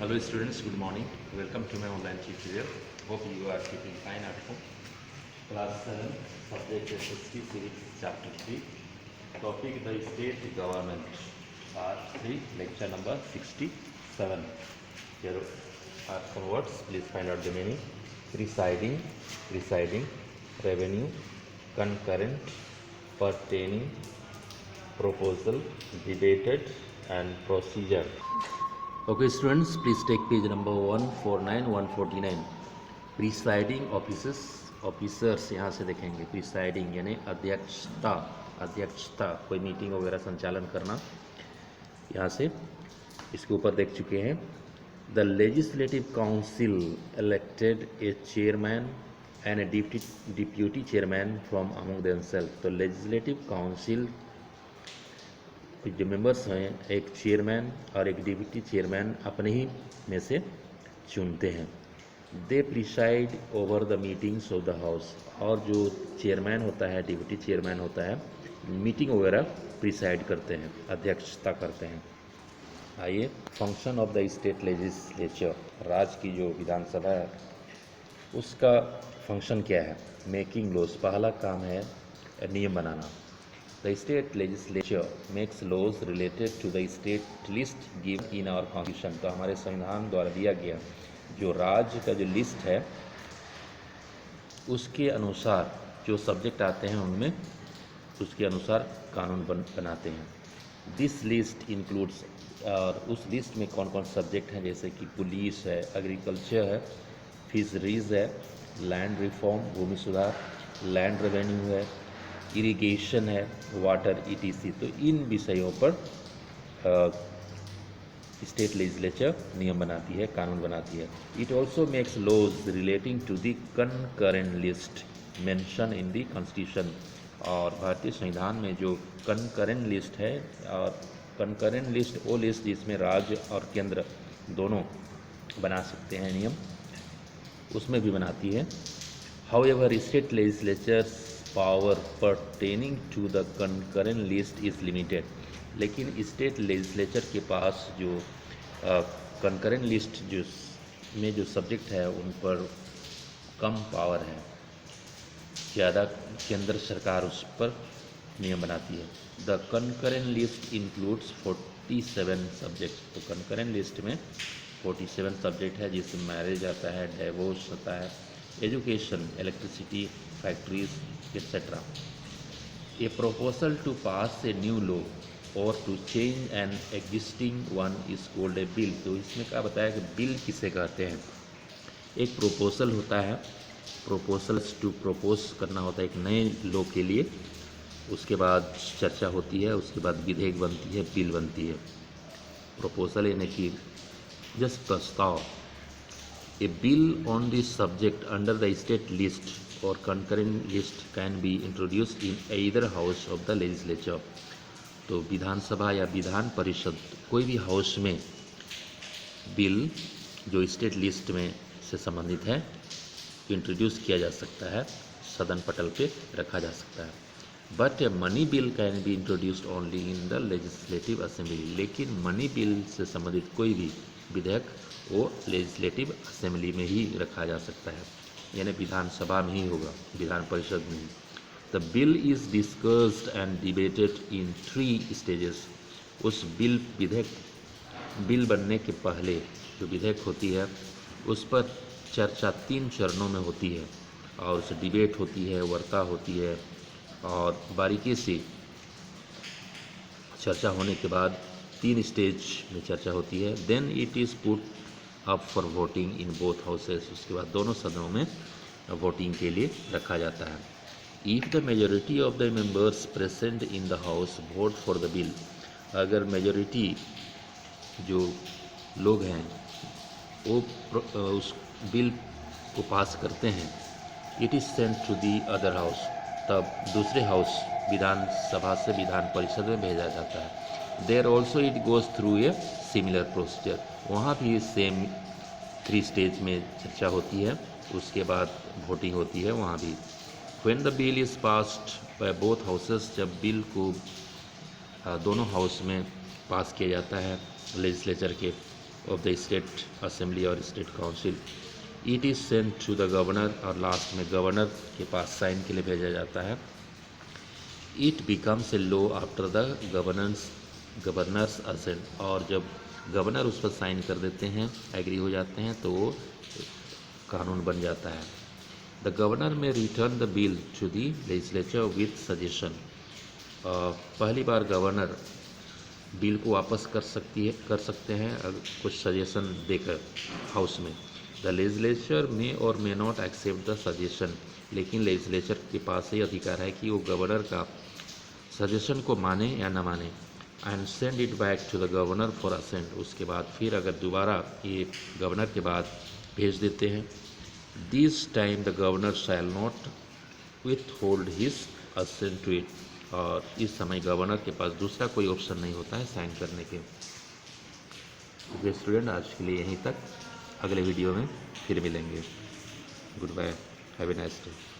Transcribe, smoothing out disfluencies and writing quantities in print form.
Hello students, good morning. Welcome to my online tutorial. Hope you are keeping fine at home. Class 7, subject SST Civics, Chapter 3. Topic the state government. Part 3, lecture number 67. Here are some words. Please find out the meaning. Presiding, revenue, concurrent, pertaining, proposal, debated, and procedure. Okay students, please take page number 149, 149. Presiding officers यहाँ से देखेंगे. Presiding यानी अध्यक्षता कोई meeting वगैरह संचालन करना. यहाँ से इसके ऊपर देख चुके हैं. The legislative council elected a chairman and a deputy chairman from among themself. तो लेजिस्लेटिव काउंसिल जो मेंबर्स हैं, एक चेयरमैन और एक डिप्टी चेयरमैन अपने ही में से चुनते हैं. They preside over the meetings of the house. और जो चेयरमैन होता है, डिप्टी चेयरमैन होता है, मीटिंग वगैरह प्रिसाइड करते हैं, अध्यक्षता करते हैं. आइए, function of the state legislature. राज्य की जो विधानसभा है उसका फंक्शन क्या है? Making laws. पहला काम है नियम बनाना. The state legislature makes laws related to the state list given in our constitution. तो हमारे संविधान द्वारा दिया गया जो राज्य का जो लिस्ट है उसके अनुसार जो सब्जेक्ट आते हैं उनमें उसके अनुसार कानून बनाते हैं. This list includes. और उस लिस्ट में कौन कौन सब्जेक्ट हैं, जैसे कि पुलिस है, एग्रीकल्चर है, फिशरीज है, लैंड रिफॉर्म भूमि सुधार, लैंड रेवेन्यू है, इरिगेशन है, वाटर ईटीसी. तो इन विषयों पर स्टेट लेजिस्लेचर नियम बनाती है, कानून बनाती है. It also makes laws relating to the concurrent list mention in the constitution. और भारतीय संविधान में जो कनकरेंट लिस्ट है, और कनकरेंट लिस्ट वो लिस्ट जिसमें राज्य और केंद्र दोनों बना सकते हैं नियम, उसमें भी बनाती है. However state legislatures power pertaining to the concurrent list is limited. लेकिन स्टेट लेजिस्लेचर के पास जो कंकरेंट लिस्ट जो में जो सब्जेक्ट है उन पर कम पावर है, ज़्यादा केंद्र सरकार उस पर नियम बनाती है. The concurrent list includes 47 subject. तो कंकरेंट लिस्ट में 47 सब्जेक्ट है, जिसमें मैरिज आता है, डिवोर्स आता है, education, electricity, factories etc. A proposal to pass a new law or to change an existing one is called a bill. तो इसमें क्या बताया कि बिल किसे कहते हैं? एक प्रोपोजल होता है, प्रोपोजल्स टू प्रपोज करना होता है एक नए लॉ के लिए. उसके बाद चर्चा होती है, उसके बाद विधेयक बनती है, बिल बनती है. प्रोपोजल यानी कि जस्ट प्रस्ताव. A bill on this subject under the state list or concurrent list can be introduced in either house of the legislature. तो विधानसभा या विधान परिषद कोई भी हाउस में बिल जो स्टेट लिस्ट में से संबंधित है इंट्रोड्यूस किया जा सकता है, सदन पटल पे रखा जा सकता है. But a money bill can be introduced only in the legislative assembly. लेकिन मनी बिल से संबंधित कोई भी विधेयक वो लेजिस्लेटिव असेंबली में ही रखा जा सकता है, यानी विधानसभा में ही होगा, विधान परिषद में ही. The bill is discussed and debated in 3 stages. उस बिल बनने के पहले जो विधेयक होती है उस पर चर्चा 3 चरणों में होती है, और उस डिबेट होती है, वार्ता होती है, और बारीकी से चर्चा होने के बाद 3 स्टेज में चर्चा होती है. Then it is put up for voting in both houses. उसके बाद दोनों सदनों में वोटिंग के लिए रखा जाता है. If the majority of the members present in the house vote for the bill. अगर मेजोरिटी जो लोग हैं वो उस बिल को पास करते हैं, it is sent to the other house. तब दूसरे हाउस विधानसभा से विधान परिषद में भेजा जाता है. There also it goes through a similar procedure. वहाँ भी सेम 3 स्टेज में चर्चा होती है, उसके बाद वोटिंग होती है वहाँ भी. When the bill is passed by both houses. जब बिल को दोनों हाउस में पास किया जाता है लेजिस्लेचर के, ऑफ द स्टेट असेंबली और state council. It is sent to the governor, और लास्ट में गवर्नर के पास साइन के लिए भेजा जाता है। It becomes a law after the governor's assent, और जब गवर्नर उस पर साइन कर देते हैं, एग्री हो जाते हैं, तो वो कानून बन जाता है। The governor may return the bill to the legislature with suggestion. पहली बार गवर्नर बिल को वापस कर सकते हैं कुछ सजेशन देकर हाउस में। The legislature may or may not accept the suggestion, लेकिन लेजिस्लेचर के पास ये अधिकार है कि वो गवर्नर का सजेशन को माने या ना माने। And send it back to the governor for assent. उसके बाद फिर अगर दोबारा ये गवर्नर के बाद भेज देते हैं। This time the governor shall not withhold his assent to it, और इस समय गवर्नर के पास दूसरा कोई ऑप्शन नहीं होता है साइन करने के। तो स्टूडेंट, आज के लिए यहीं तक, अगले वीडियो में फिर मिलेंगे। Goodbye, have a nice day.